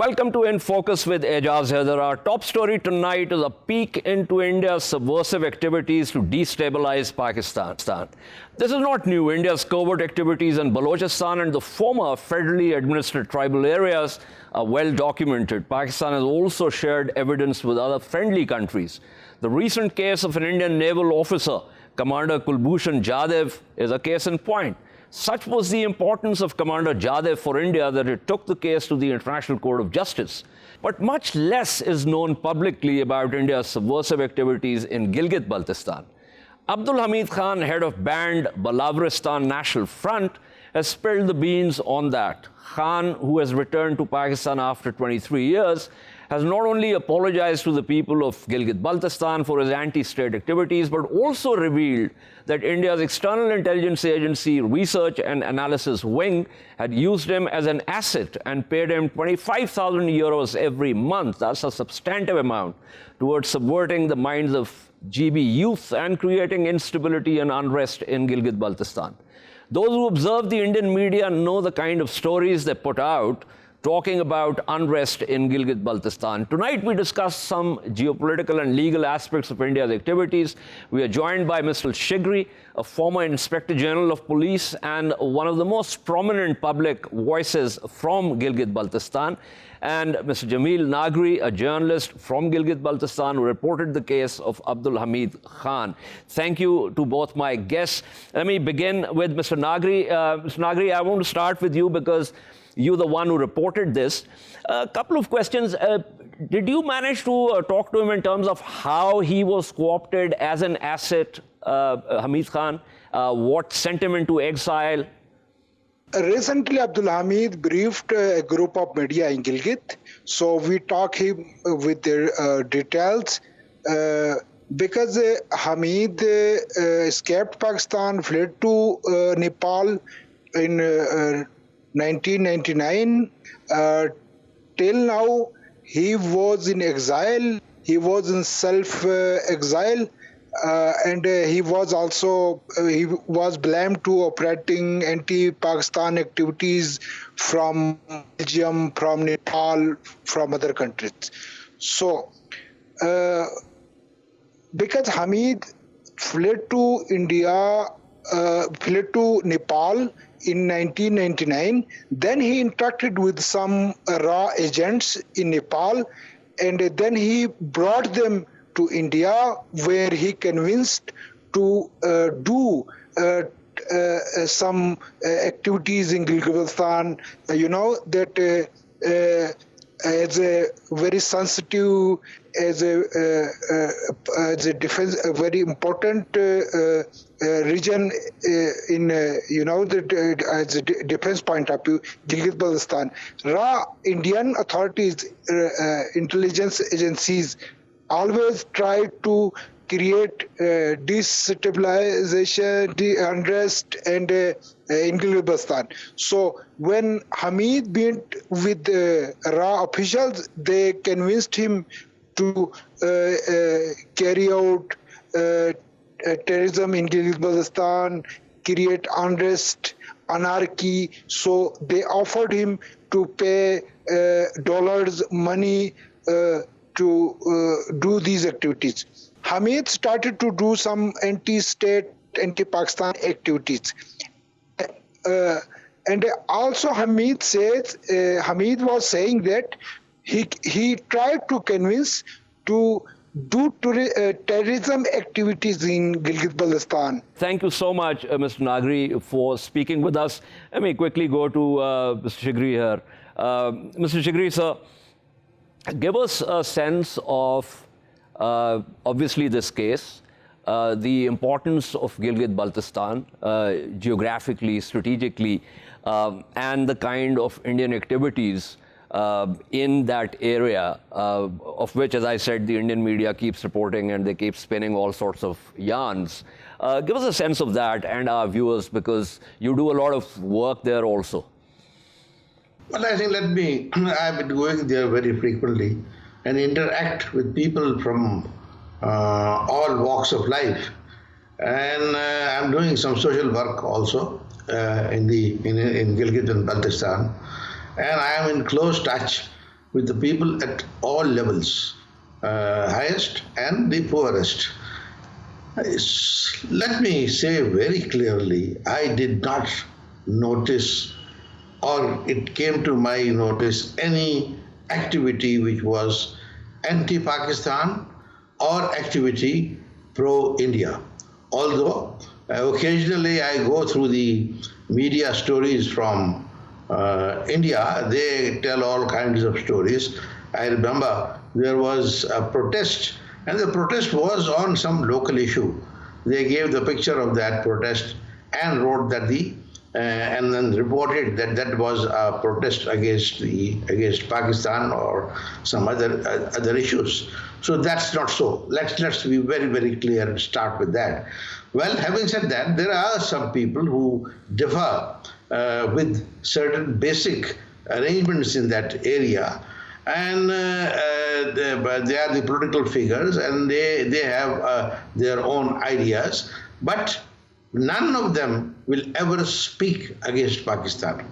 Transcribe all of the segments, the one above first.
Welcome to In Focus with Ejaz Haider. Our top story tonight is a peek into India's subversive activities to destabilize Pakistan. This is not new. India's covert activities in Balochistan and the former federally administered tribal areas are well documented. Pakistan has also shared evidence with other friendly countries. The recent case of an Indian naval officer, Commander Kulbhushan Jadhav, is a case in point. Such was the importance of Commander Jadhav for India that it took the case to the International Court of Justice. But much less is known publicly about India's subversive activities in Gilgit-Baltistan. Abdul Hamid Khan, head of banned Balavaristan National Front, has spilled the beans on that. Khan, who has returned to Pakistan after 23 years, has not only apologized to the people of Gilgit-Baltistan for his anti-state activities, but also revealed that India's external intelligence agency Research and Analysis Wing had used him as an asset and paid him 25,000 euros every month, that's a substantive amount, towards subverting the minds of GB youth and creating instability and unrest in Gilgit-Baltistan. Those who observe the Indian media know the kind of stories they put out talking about unrest in Gilgit-Baltistan. Tonight, we discuss some geopolitical and legal aspects of India's activities. We are joined by Mr. Shigri, a former Inspector General of Police and one of the most prominent public voices from Gilgit-Baltistan, and Mr. Jamil Nagari, a journalist from Gilgit-Baltistan who reported the case of Abdul Hamid Khan. Thank you to both my guests. Let me begin with Mr. Nagari. Mr. Nagari, I want to start with you because you're the one who reported this. A couple of questions. Did you manage to talk to him in terms of how he was co-opted as an asset, Hamid Khan? What sent him into exile? Recently, Abdul Hamid briefed a group of media in Gilgit. So we talk him with their details. Because Hamid escaped Pakistan, fled to Nepal in 1999. Till now, he was in exile. He was in self-exile. And he was blamed to operating anti-Pakistan activities from Belgium, from Nepal, from other countries. So, because Hamid fled to India, fled to Nepal in 1999, then he interacted with some r&aw agents in Nepal, and then he brought them to India, where he convinced to do some activities in Gilgit-Baltistan. You know that as a very sensitive, as a defense, a very important region in as a defense point of view, Gilgit-Baltistan. r&aw Indian authorities, intelligence agencies, always try to create destabilization, unrest, and in Gilgit-Baltistan. So when Hamid went with r&aw officials, they convinced him to carry out terrorism in Gilgit-Baltistan, create unrest, anarchy. So they offered him to pay dollars, money, to do these activities. Hamid started to do some anti-state, anti-Pakistan activities. And also Hamid was saying that he tried to convince to do terrorism activities in Gilgit-Baltistan. Thank you so much, Mr. Nagari, for speaking with us. Let me quickly go to Mr. Shigri here. Mr. Shigri, sir, give us a sense of, obviously, this case, the importance of Gilgit-Baltistan geographically, strategically, and the kind of Indian activities in that area, of which, as I said, the Indian media keeps reporting and they keep spinning all sorts of yarns. Give us a sense of that and our viewers, because you do a lot of work there also. Well, I think I've been going there very frequently and interact with people from all walks of life. And I'm doing some social work also in Gilgit and Baltistan. And I am in close touch with the people at all levels, highest and the poorest. Let me say very clearly, I did not notice, or it came to my notice, any activity which was anti-Pakistan or activity pro-India. Although occasionally I go through the media stories from India, they tell all kinds of stories. I remember there was a protest, and the protest was on some local issue. They gave the picture of that protest and wrote that and then reported that that was a protest against Pakistan or some other issues. So that's not so. Let's be very, very clear and start with that. Well, having said that, there are some people who differ with certain basic arrangements in that area, and they are the political figures, and they have their own ideas, but none of them will ever speak against Pakistan.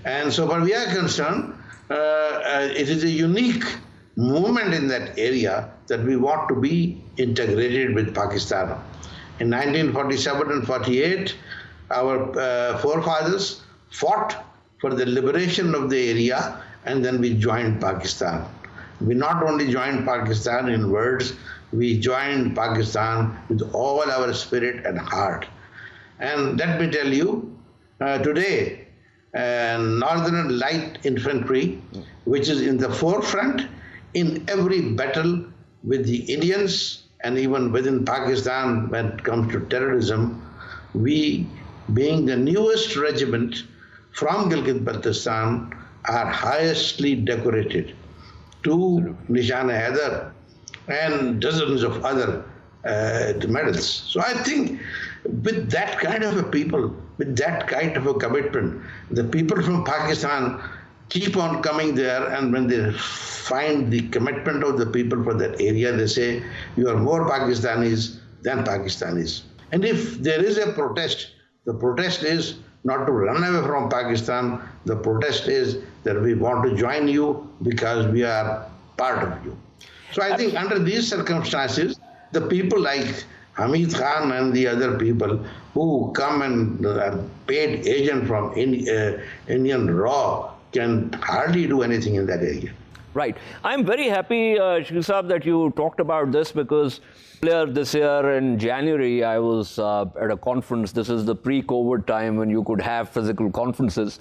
And so far we are concerned, it is a unique movement in that area that we want to be integrated with Pakistan. In 1947 and 48, our forefathers fought for the liberation of the area, and then we joined Pakistan. We not only joined Pakistan in words, we joined Pakistan with all our spirit and heart. And let me tell you, today, Northern Light Infantry, which is in the forefront in every battle with the Indians and even within Pakistan when it comes to terrorism, we, being the newest regiment from Gilgit-Baltistan, are highestly decorated to Ejaz Haider and dozens of other medals. So I think with that kind of a people, with that kind of a commitment, the people from Pakistan keep on coming there, and when they find the commitment of the people for that area, they say, you are more Pakistanis than Pakistanis. And if there is a protest, the protest is not to run away from Pakistan, the protest is that we want to join you because we are part of you. So I think under these circumstances, the people like Hamid Khan and the other people who come and paid agent from Indian r&aw can hardly do anything in that area. Right. I'm very happy, Shigri Saab, that you talked about this, because earlier this year in January, I was at a conference. This is the pre-COVID time when you could have physical conferences.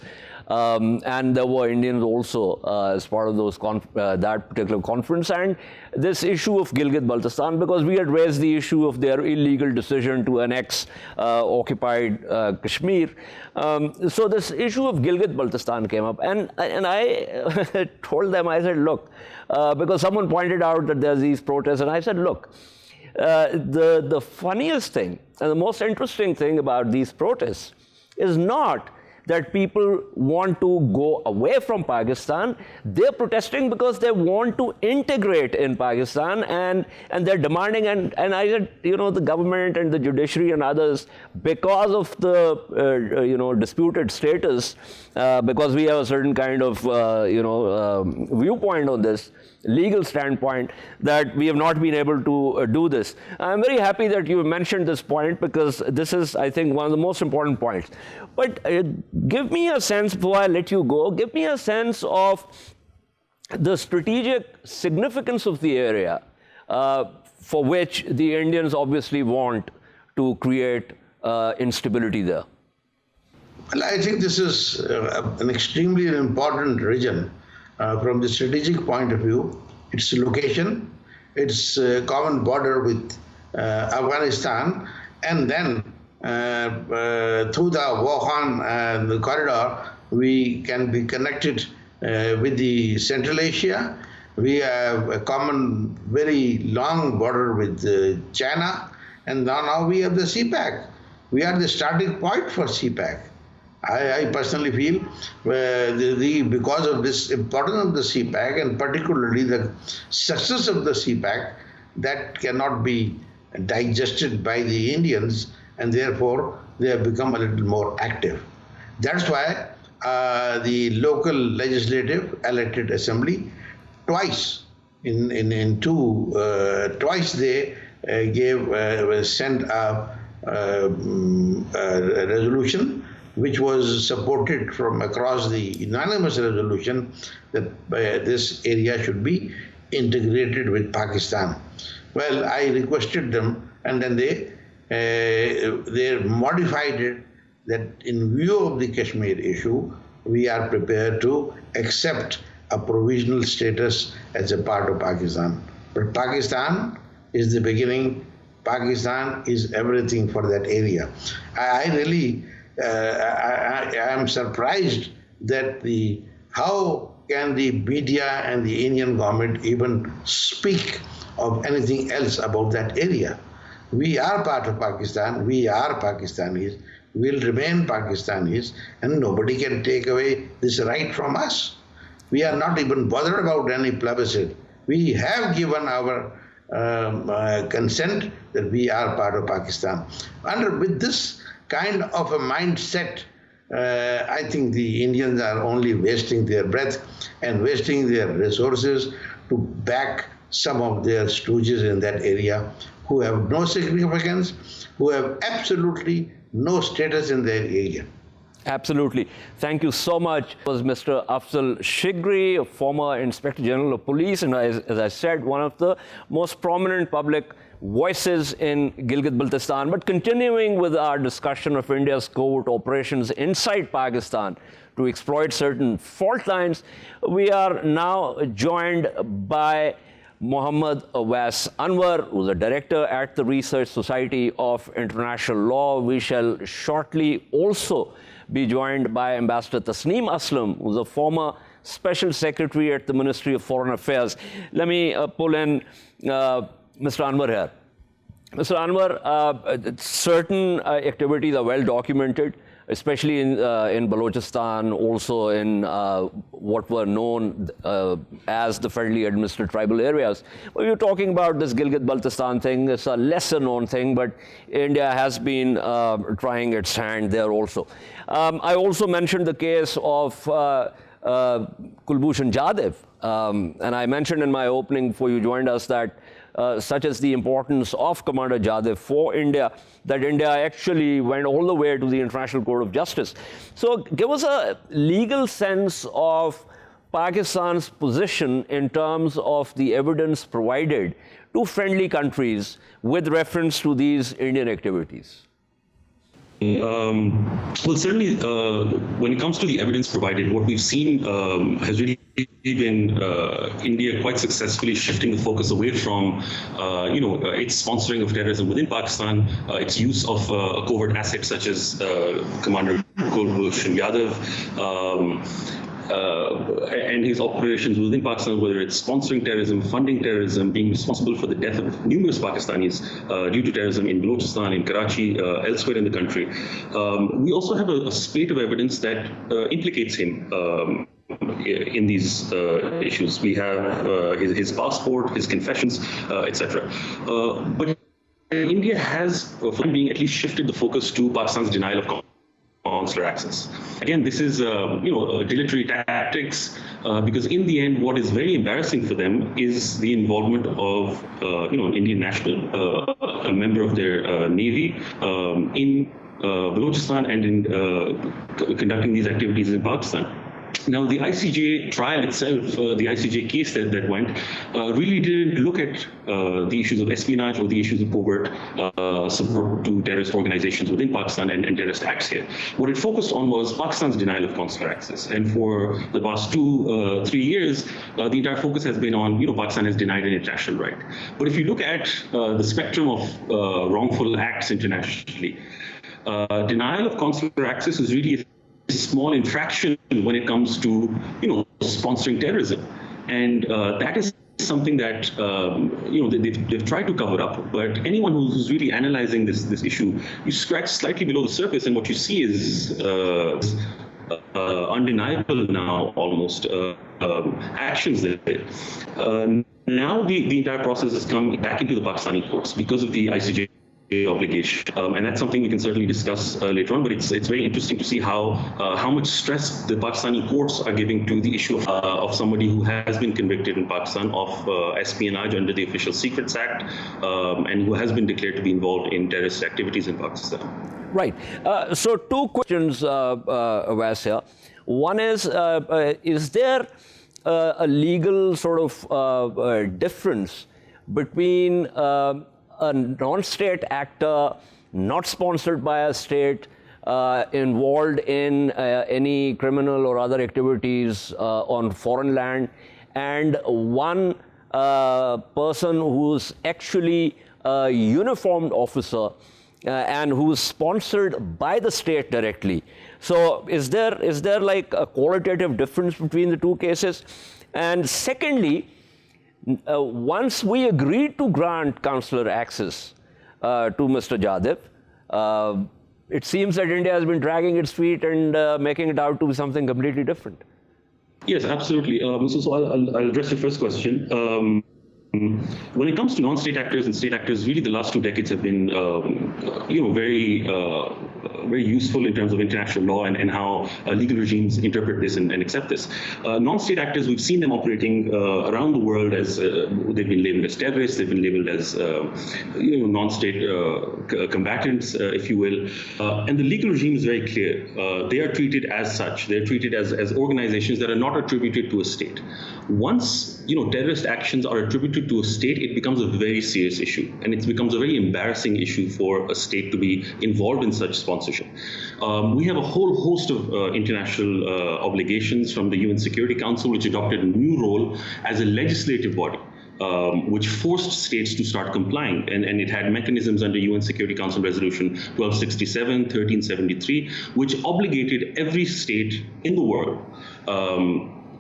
And there were Indians also as part of those that particular conference. And this issue of Gilgit-Baltistan, because we had raised the issue of their illegal decision to annex occupied Kashmir. So this issue of Gilgit-Baltistan came up. And I told them, I said, look, because someone pointed out that there's these protests. And I said, look, the funniest thing and the most interesting thing about these protests is not that people want to go away from Pakistan. They're protesting because they want to integrate in Pakistan, and they're demanding, and I said, you know, the government and the judiciary and others, because of the, disputed status, because we have a certain kind of, viewpoint on this, legal standpoint, that we have not been able to do this. I'm very happy that you mentioned this point, because this is, I think, one of the most important points. But give me a sense, before I let you go, give me a sense of the strategic significance of the area for which the Indians obviously want to create instability there. Well, I think this is an extremely important region from the strategic point of view. Its location, its common border with Afghanistan, and then through the Wuhan corridor, we can be connected with the Central Asia. We have a common, very long border with China, and now we have the CPAC. We are the starting point for CPAC. I personally feel because of this importance of the CPAC, and particularly the success of the CPAC, that cannot be digested by the Indians, and therefore they have become a little more active. That's why the local legislative elected assembly twice. Twice they sent a resolution which was supported from across the unanimous resolution that this area should be integrated with Pakistan. Well, I requested them, and then they modified it that in view of the Kashmir issue, we are prepared to accept a provisional status as a part of Pakistan. But Pakistan is the beginning. Pakistan is everything for that area. I really am surprised that how can the media and the Indian government even speak of anything else about that area. We are part of Pakistan. We are Pakistanis. We'll remain Pakistanis, and nobody can take away this right from us. We are not even bothered about any plebiscite. We have given our consent that we are part of Pakistan. With this kind of a mindset, I think the Indians are only wasting their breath and wasting their resources to back some of their stooges in that area who have no significance, who have absolutely no status in their area. Absolutely. Thank you so much. It was Mr. Afzal Shigri, a former Inspector General of Police, and as I said, one of the most prominent public voices in Gilgit-Baltistan. But continuing with our discussion of India's covert operations inside Pakistan to exploit certain fault lines, we are now joined by Mohammad Oves Anwar, who's a director at the Research Society of International Law. We shall shortly also be joined by Ambassador Tasnim Aslam, who's a former Special Secretary at the Ministry of Foreign Affairs. Let me pull in Mr. Anwar here. Mr. Anwar, certain activities are well documented, especially in Balochistan, also in what were known as the federally administered tribal areas. Well, you're talking about this Gilgit-Baltistan thing. It's a lesser known thing, but India has been trying its hand there also. I also mentioned the case of Kulbhushan Jadhav, and I mentioned in my opening before you joined us that such as the importance of Commander Jadhav for India, that India actually went all the way to the International Court of Justice. So give us a legal sense of Pakistan's position in terms of the evidence provided to friendly countries with reference to these Indian activities. Well, certainly, when it comes to the evidence provided, what we've seen has really been India quite successfully shifting the focus away from, its sponsoring of terrorism within Pakistan, its use of covert assets such as Commander Kulbhushan Jadhav, and his operations within Pakistan, whether it's sponsoring terrorism, funding terrorism, being responsible for the death of numerous Pakistanis due to terrorism in Balochistan, in Karachi, elsewhere in the country. We also have a spate of evidence that implicates him in these issues. We have his passport, his confessions, etc. But India has, for the time being, at least shifted the focus to Pakistan's denial of consular access. Again, this is dilatory tactics because in the end, what is very embarrassing for them is the involvement of an Indian national, a member of their navy, in Balochistan and in conducting these activities in Pakistan. Now, the ICJ trial itself, the ICJ case that went, really didn't look at the issues of espionage or the issues of covert support to terrorist organizations within Pakistan and terrorist acts here. What it focused on was Pakistan's denial of consular access. And for the past 2-3 years, the entire focus has been on, Pakistan has denied an international right. But if you look at the spectrum of wrongful acts internationally, denial of consular access is really a small infraction when it comes to, sponsoring terrorism. And that is something that, they've tried to cover up. But anyone who's really analyzing this issue, you scratch slightly below the surface and what you see is undeniable now, almost, actions that now the entire process has come back into the Pakistani courts because of the ICJ obligation, and that's something we can certainly discuss later on. But it's very interesting to see how much stress the Pakistani courts are giving to the issue of somebody who has been convicted in Pakistan of espionage under the Official Secrets Act, and who has been declared to be involved in terrorist activities in Pakistan. Right. So two questions, Oves here. One is there a legal sort of difference between a non-state actor not sponsored by a state involved in any criminal or other activities on foreign land, and one person who's actually a uniformed officer and who's sponsored by the state directly? So is there like a qualitative difference between the two cases? And secondly, once we agreed to grant consular access to Mr. Jadhav, it seems that India has been dragging its feet and making it out to be something completely different. Yes, absolutely. So I'll address your first question. When it comes to non-state actors and state actors, really the last 2 decades have been, very useful in terms of international law and how legal regimes interpret this and accept this. Non-state actors, we've seen them operating around the world as they've been labeled as terrorists, they've been labeled as non-state combatants, if you will. And the legal regime is very clear. They are treated as such. They're treated as organizations that are not attributed to a state. Once terrorist actions are attributed to a state, it becomes a very serious issue, and it becomes a very embarrassing issue for a state to be involved in such sponsorship. We have a whole host of international obligations from the UN Security Council, which adopted a new role as a legislative body, which forced states to start complying. And it had mechanisms under UN Security Council Resolution 1267, 1373, which obligated every state in the world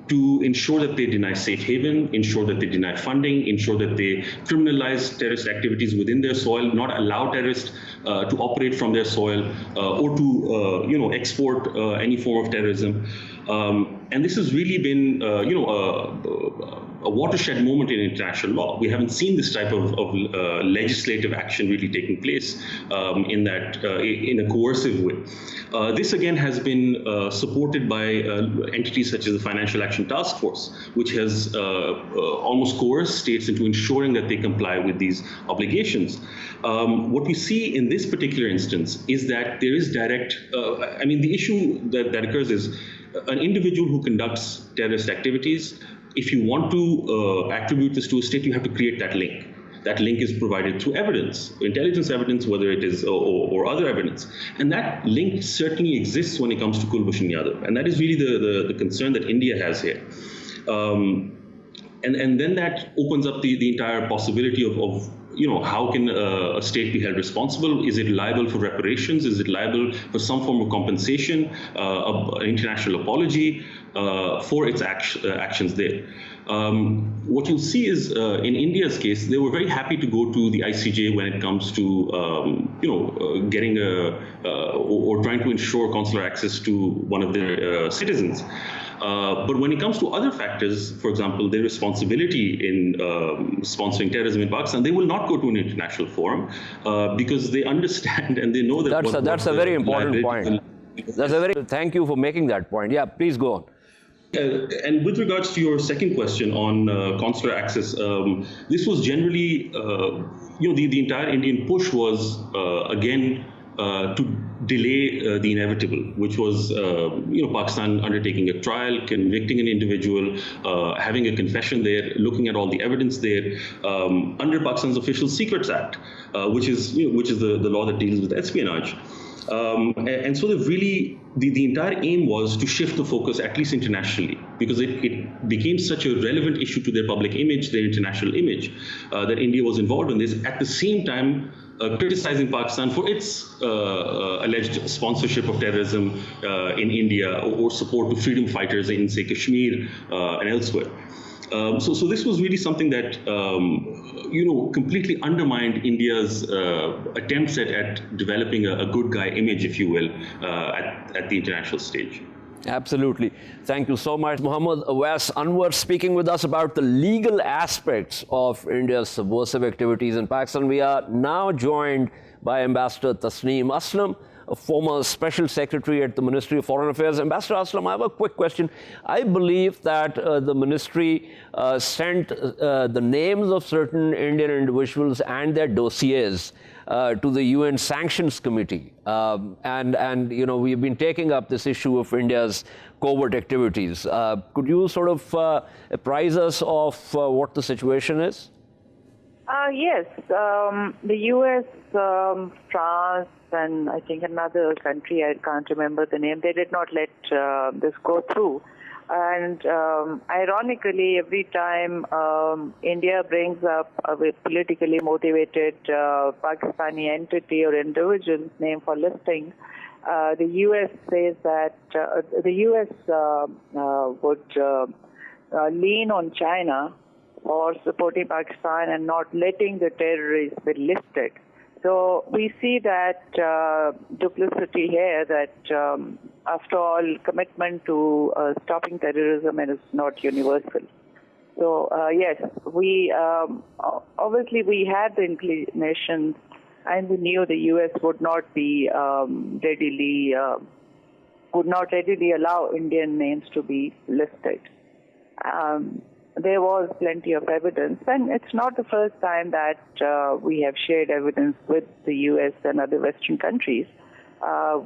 to ensure that they deny safe haven, ensure that they deny funding, ensure that they criminalize terrorist activities within their soil, not allow terrorists to operate from their soil or to export any form of terrorism. And this has really been a watershed moment in international law. We haven't seen this type of legislative action really taking place in a coercive way. This again has been supported by entities such as the Financial Action Task Force, which has almost coerced states into ensuring that they comply with these obligations. What we see in this particular instance is that there is direct, the issue that occurs is an individual who conducts terrorist activities, if you want to attribute this to a state, you have to create that link. That link is provided through evidence, intelligence evidence, whether it is or other evidence. And that link certainly exists when it comes to Kulbhushan Yadav. And that is really the concern that India has here. And then that opens up the entire possibility of how can a state be held responsible? Is it liable for reparations? Is it liable for some form of compensation, an international apology for its actions there? What you'll see is, in India's case, they were very happy to go to the ICJ when it comes to, getting or trying to ensure consular access to one of their citizens. But when it comes to other factors, for example, their responsibility in sponsoring terrorism in Pakistan, they will not go to an international forum because they understand and they know that that's a very important point. Thank you for making that point. Yeah, please go on. And with regards to your second question on consular access, this was generally, the entire Indian push was, again, to delay the inevitable, which was, Pakistan undertaking a trial, convicting an individual, having a confession there, looking at all the evidence there, under Pakistan's Official Secrets Act, which is the law that deals with espionage. And so they've really, the entire aim was to shift the focus, at least internationally, because it became such a relevant issue to their public image, their international image, that India was involved in this. At the same time, criticizing Pakistan for its alleged sponsorship of terrorism in India or support to freedom fighters in, say, Kashmir and elsewhere. So this was really something that, completely undermined India's attempts at developing a good guy image, if you will, at the international stage. Absolutely. Thank you so much. Muhammad Oves Anwar speaking with us about the legal aspects of India's subversive activities in Pakistan. We are now joined by Ambassador Tasnim Aslam, a former Special Secretary at the Ministry of Foreign Affairs. Ambassador Aslam, I have a quick question. I believe that the ministry sent the names of certain Indian individuals and their dossiers to the UN Sanctions Committee. And you know, we've been taking up this issue of India's covert activities. Could you sort of apprise us of what the situation is? Yes. The US, France, and I think another country, I can't remember the name, they did not let this go through. And ironically, every time India brings up a politically motivated Pakistani entity or individual's name for listing, the U.S. says that the U.S. would lean on China for supporting Pakistan and not letting the terrorists be listed. So we see that duplicity here, that after all, commitment to stopping terrorism is not universal. So yes, we obviously we had the inclination, and we knew the U.S. would not be readily allow Indian names to be listed. There was plenty of evidence, and it's not the first time that we have shared evidence with the U.S. and other Western countries.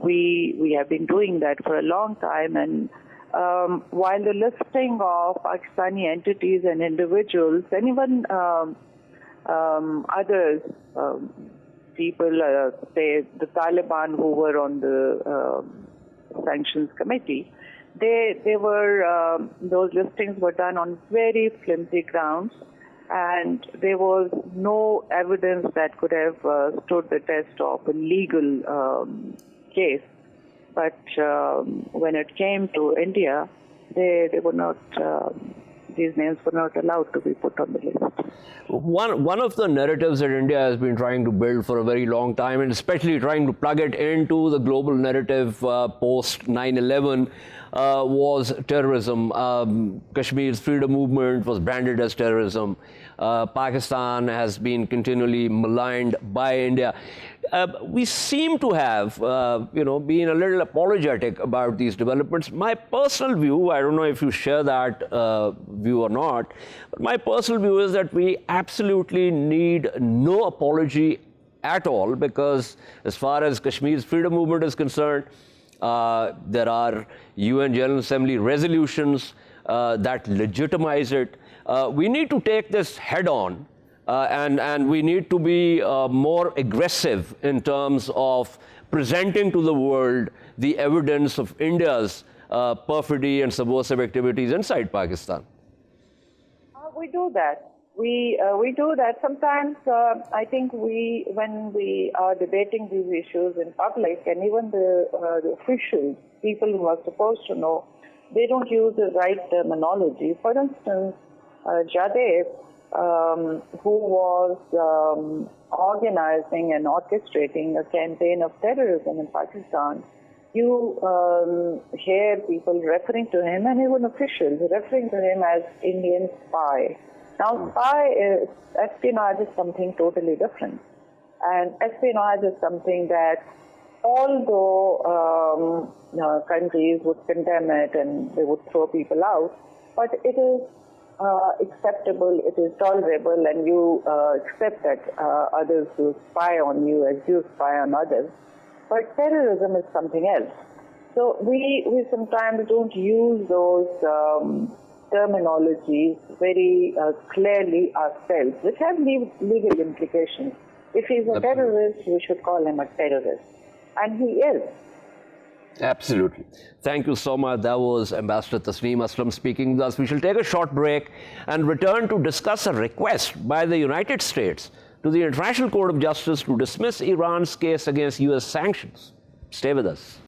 We have been doing that for a long time, and while the listing of Pakistani entities and individuals, and even others, people, say the Taliban who were on the sanctions committee, they were those listings were done on very flimsy grounds, and there was no evidence that could have stood the test of a legal case. But when it came to India, they were not. These names were not allowed to be put on the list. One of the narratives that India has been trying to build for a very long time, and especially trying to plug it into the global narrative post 9/11, was terrorism. Kashmir's freedom movement was branded as terrorism. Pakistan has been continually maligned by India. We seem to have, been a little apologetic about these developments. My personal view, I don't know if you share that view or not, but my personal view is that we absolutely need no apology at all, because as far as Kashmir's freedom movement is concerned, there are UN General Assembly resolutions that legitimize it. We need to take this head on. And we need to be more aggressive in terms of presenting to the world the evidence of India's perfidy and subversive activities inside Pakistan. We do that. We do that. Sometimes I think when we are debating these issues in public, and even the officials, people who are supposed to know, they don't use the right terminology. For instance, Jadev, who was organizing and orchestrating a campaign of terrorism in Pakistan, you hear people referring to him, and even officials referring to him as Indian spy. Now, espionage is something totally different. And espionage is something that, although countries would condemn it and they would throw people out, but it is acceptable, it is tolerable, and you accept that others will spy on you as you spy on others. But terrorism is something else. So we sometimes don't use those terminologies very clearly ourselves, which have legal implications. If he's a terrorist, we should call him a terrorist. And he is. Absolutely. Thank you so much. That was Ambassador Tasnim Aslam speaking with us. We shall take a short break and return to discuss a request by the United States to the International Court of Justice to dismiss Iran's case against U.S. sanctions. Stay with us.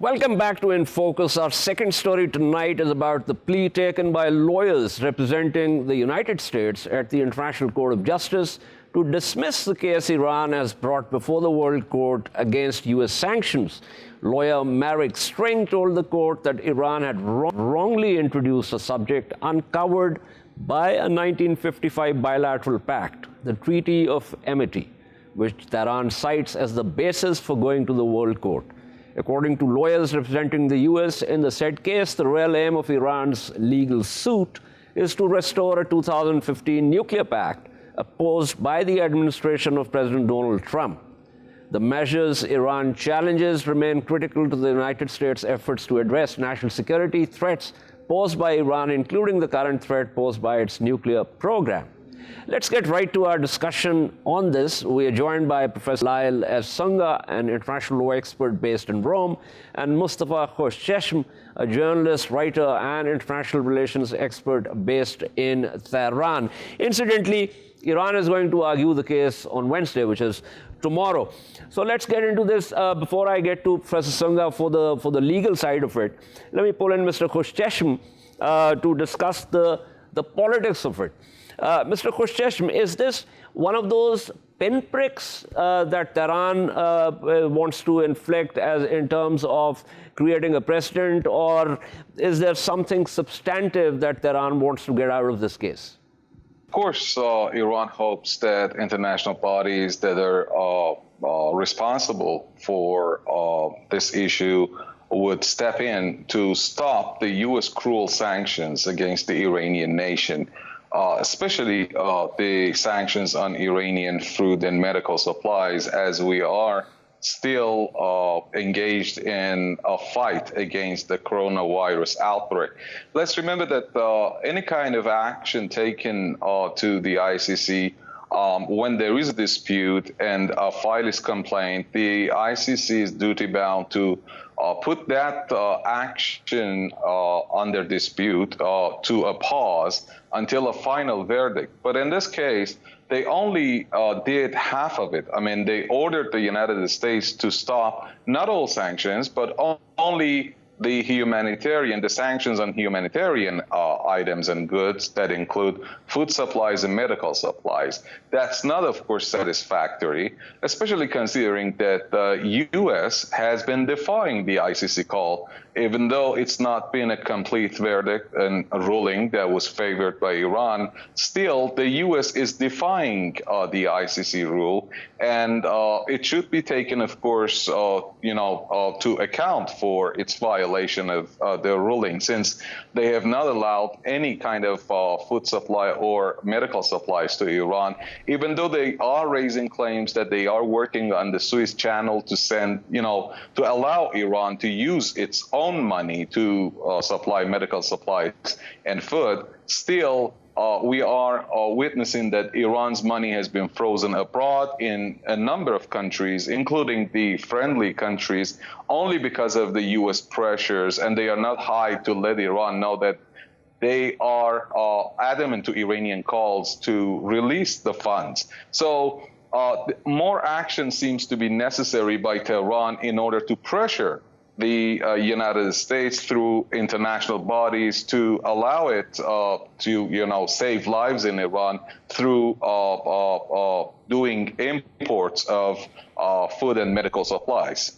Welcome back to In Focus. Our second story tonight is about the plea taken by lawyers representing the United States at the International Court of Justice to dismiss the case Iran has brought before the World Court against U.S. sanctions. Lawyer Merrick String told the court that Iran had wrongly introduced a subject uncovered by a 1955 bilateral pact, the Treaty of Amity, which Tehran cites as the basis for going to the World Court. According to lawyers representing the U.S. in the said case, the real aim of Iran's legal suit is to restore a 2015 nuclear pact opposed by the administration of President Donald Trump. The measures Iran challenges remain critical to the United States' efforts to address national security threats posed by Iran, including the current threat posed by its nuclear program. Let's get right to our discussion on this. We are joined by Professor Lyal as Sunga, an international law expert based in Rome, and Mostapha Khoshchesm, a journalist, writer, and international relations expert based in Tehran. Incidentally, Iran is going to argue the case on Wednesday, which is tomorrow. So let's get into this. Before I get to Professor Sunga for the legal side of it, let me pull in Mr. Khoshchesm to discuss the politics of it. Mr. Khoshchesm, is this one of those pinpricks that Tehran wants to inflict as in terms of creating a precedent, or is there something substantive that Tehran wants to get out of this case? Of course, Iran hopes that international bodies that are responsible for this issue would step in to stop the U.S. cruel sanctions against the Iranian nation. Especially the sanctions on Iranian food and medical supplies, as we are still engaged in a fight against the coronavirus outbreak. Let's remember that any kind of action taken to the ICC when there is a dispute and a file is complained, the ICC is duty-bound to put that action under dispute to a pause until a final verdict. But in this case, they only did half of it. I mean, they ordered the United States to stop not all sanctions, but only the sanctions on humanitarian items and goods that include food supplies and medical supplies. That's not, of course, satisfactory, especially considering that the U.S. has been defying the ICC call, even though it's not been a complete verdict and a ruling that was favored by Iran. Still, the U.S. is defying the ICC rule, and it should be taken, of course, to account for its violation of their ruling, since they have not allowed any kind of food supply or medical supplies to Iran, even though they are raising claims that they are working on the Suez Channel to send, to allow Iran to use its own money to supply medical supplies and food. Still, we are witnessing that Iran's money has been frozen abroad in a number of countries, including the friendly countries, only because of the U.S. pressures, and they are not high to let Iran know that they are adamant to Iranian calls to release the funds. So more action seems to be necessary by Tehran in order to pressure the United States through international bodies to allow it to, save lives in Iran through doing imports of food and medical supplies.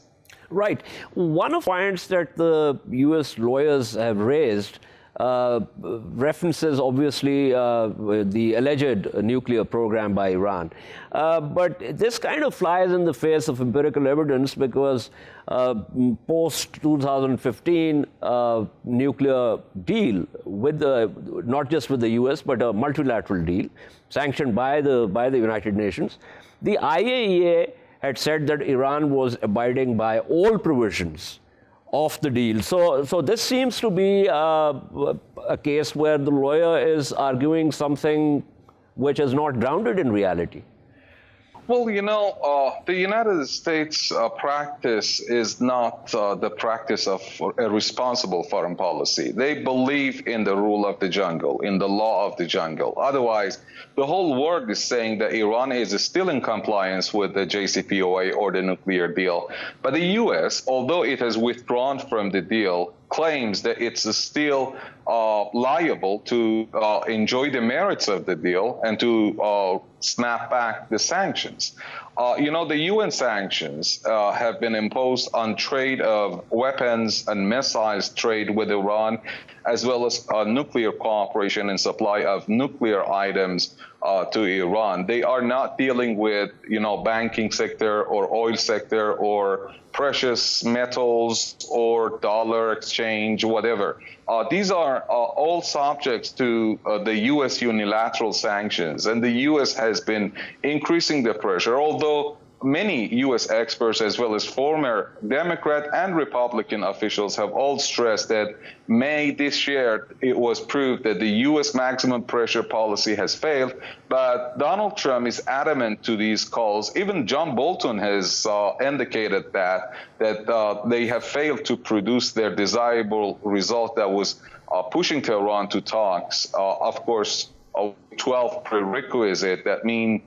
Right. One of the points that the U.S. lawyers have raised references, obviously, the alleged nuclear program by Iran. But this kind of flies in the face of empirical evidence, because post-2015 nuclear deal with not just with the U.S., but a multilateral deal sanctioned by the United Nations, the IAEA had said that Iran was abiding by all provisions of the deal. So this seems to be a case where the lawyer is arguing something which is not grounded in reality. Well, the United States practice is not the practice of a responsible foreign policy. They believe in the rule of the jungle, in the law of the jungle. Otherwise, the whole world is saying that Iran is still in compliance with the JCPOA or the nuclear deal. But the U.S., although it has withdrawn from the deal, claims that it's still liable to enjoy the merits of the deal and to snap back the sanctions. The UN sanctions have been imposed on trade of weapons and missiles trade with Iran, as well as nuclear cooperation and supply of nuclear items to Iran. They are not dealing with, banking sector or oil sector or precious metals or dollar exchange, whatever. These are all subjects to the U.S. unilateral sanctions, and the U.S. has been increasing the pressure, although many U.S. experts, as well as former Democrat and Republican officials, have all stressed that May this year it was proved that the U.S. maximum pressure policy has failed. But Donald Trump is adamant to these calls. Even John Bolton has indicated that they have failed to produce their desirable result that was pushing Tehran to talks. Of course, 12 prerequisite that mean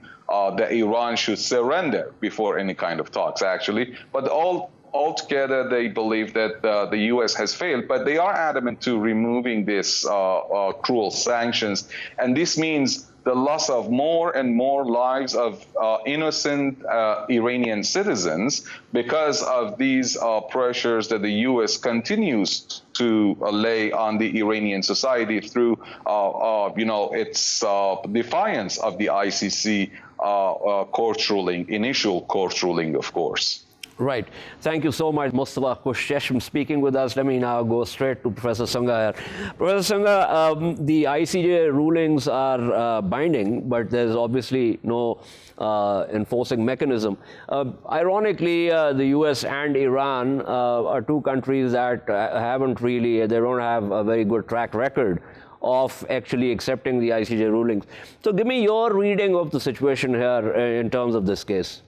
that Iran should surrender before any kind of talks, actually. But altogether, they believe that the U.S. has failed, but they are adamant to removing this cruel sanctions. And this means the loss of more and more lives of innocent Iranian citizens because of these pressures that the U.S. continues to lay on the Iranian society through, its defiance of the ICC court ruling, initial court ruling, of course. Right. Thank you so much, Mostapha. Khoshchesm speaking with us. Let me now go straight to Professor Sunga here. Professor Sunga, the ICJ rulings are binding, but there's obviously no enforcing mechanism. Ironically, the US and Iran are two countries that they don't have a very good track record of actually accepting the ICJ rulings. So give me your reading of the situation here in terms of this case.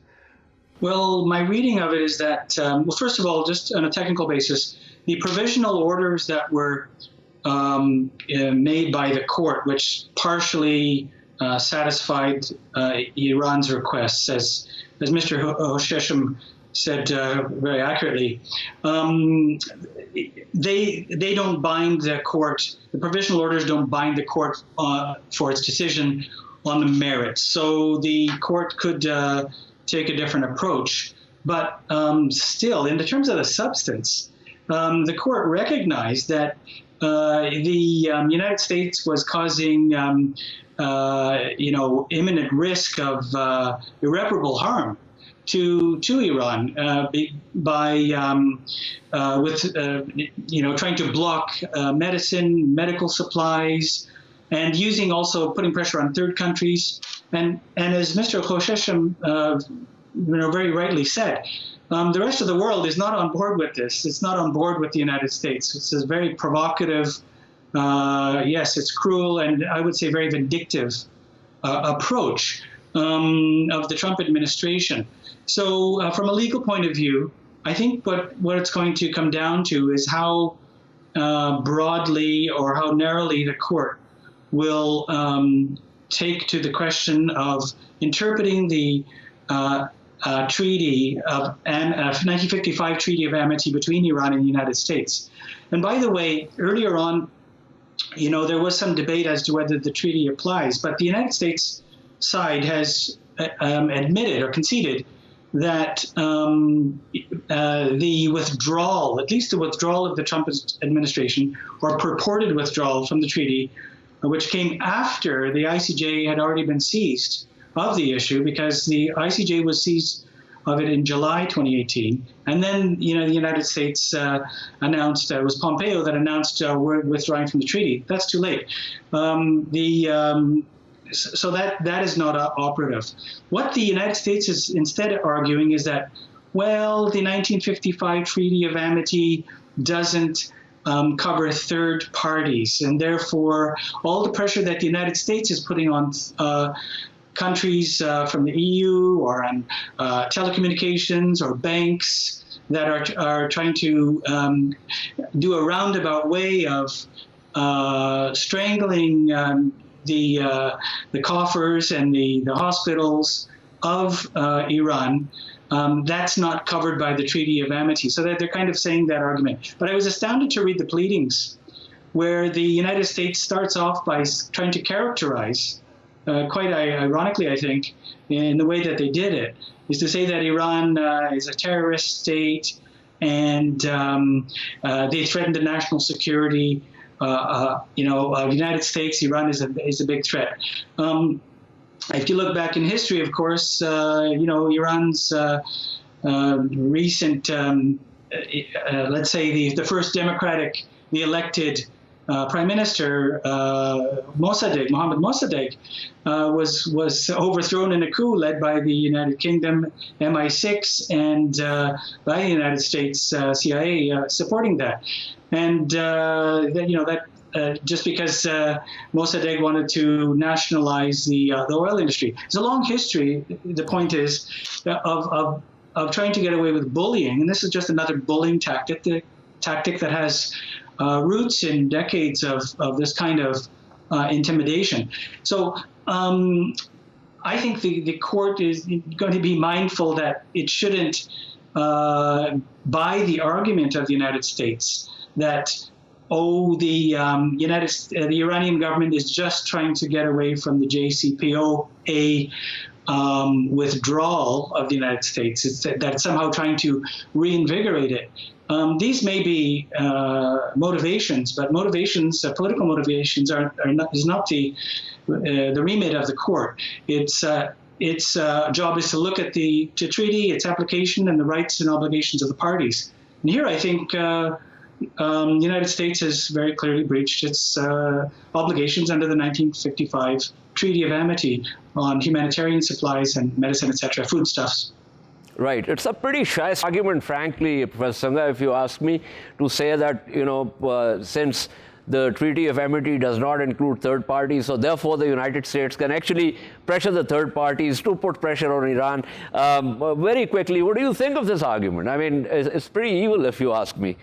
Well, my reading of it is that, first of all, just on a technical basis, the provisional orders that were made by the court, which partially satisfied Iran's requests, as Mr. Khoshchesm said very accurately, they don't bind the court. The provisional orders don't bind the court for its decision on the merits. So the court could take a different approach. But still, in the terms of the substance, the court recognized that the United States was causing, imminent risk of irreparable harm to Iran by trying to block medicine, medical supplies, and putting pressure on third countries. And as Mr. Khoshchesm very rightly said, the rest of the world is not on board with this. It's not on board with the United States. It's a very provocative, yes, it's cruel, and I would say very vindictive approach of the Trump administration. So from a legal point of view, I think what it's going to come down to is how broadly or how narrowly the court will take to the question of interpreting the treaty of 1955 Treaty of Amity between Iran and the United States. And by the way, earlier on, there was some debate as to whether the treaty applies, but the United States side has admitted or conceded that the withdrawal, at least the withdrawal of the Trump administration, or purported withdrawal from the treaty, which came after the ICJ had already been seized of the issue, because the ICJ was seized of it in July 2018. And then, the United States announced, it was Pompeo that announced we're withdrawing from the treaty. That's too late. So that is not operative. What the United States is instead arguing is that, well, the 1955 Treaty of Amity doesn't cover third parties, and therefore all the pressure that the United States is putting on countries from the EU or on telecommunications or banks that are trying to do a roundabout way of strangling the coffers and the hospitals of Iran. That's not covered by the Treaty of Amity. So that they're kind of saying that argument. But I was astounded to read the pleadings where the United States starts off by trying to characterize, quite ironically, I think, in the way that they did it, is to say that Iran is a terrorist state and they threaten the national security of the United States. Iran is a big threat. If you look back in history, of course, Iran's recent, let's say the first democratically elected Prime Minister Mohammad Mossadegh was overthrown in a coup led by the United Kingdom, MI6, and by the United States CIA supporting that. And just because Mossadegh wanted to nationalize the oil industry, there's a long history. The point is of trying to get away with bullying, and this is just another bullying tactic. The tactic that has roots in decades of this kind of intimidation. So I think the court is going to be mindful that it shouldn't buy the argument of the United States that, the Iranian government is just trying to get away from the JCPOA withdrawal of the United States. It's that it's somehow trying to reinvigorate it. These may be motivations, but political motivations is not the remit of the court. Its job is to look at the treaty, its application, and the rights and obligations of the parties. And here, I think the United States has very clearly breached its obligations under the 1955 Treaty of Amity on humanitarian supplies and medicine, etc., foodstuffs. Right. It's a pretty shy argument, frankly, Professor Sunga, if you ask me, to say that, since the Treaty of Amity does not include third parties, so therefore the United States can actually pressure the third parties to put pressure on Iran. Very quickly, what do you think of this argument? I mean, it's pretty evil, if you ask me.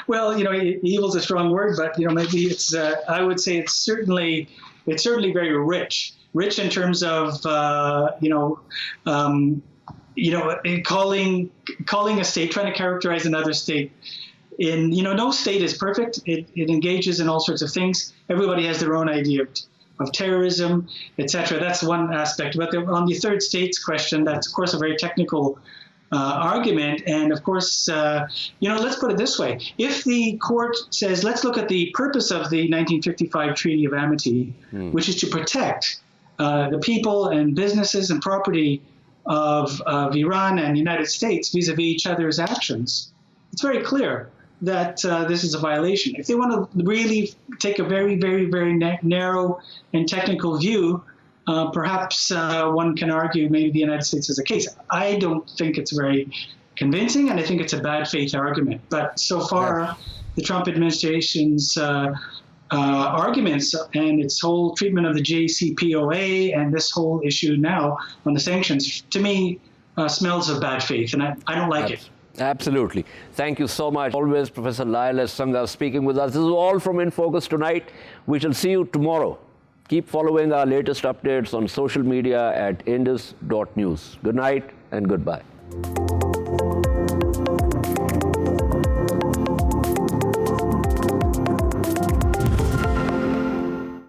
Well, evil is a strong word, but maybe it's. I would say it's certainly very rich in terms of calling a state, trying to characterize another state. No state is perfect. It engages in all sorts of things. Everybody has their own idea of terrorism, etc. That's one aspect. But on the third states question, that's of course a very technical argument. And of course, let's put it this way. If the court says, let's look at the purpose of the 1955 Treaty of Amity, which is to protect the people and businesses and property of Iran and the United States vis-a-vis each other's actions, it's very clear that this is a violation. If they want to really take a very, very, very narrow and technical view, perhaps one can argue maybe the United States is a case. I don't think it's very convincing, and I think it's a bad faith argument. But so far, the Trump administration's arguments and its whole treatment of the JCPOA and this whole issue now on the sanctions, to me, smells of bad faith, and I don't like it. Absolutely. Thank you so much. Always, Professor Lyal Sunga speaking with us. This is all from In Focus tonight. We shall see you tomorrow. Keep following our latest updates on social media at indus.news. Good night and goodbye.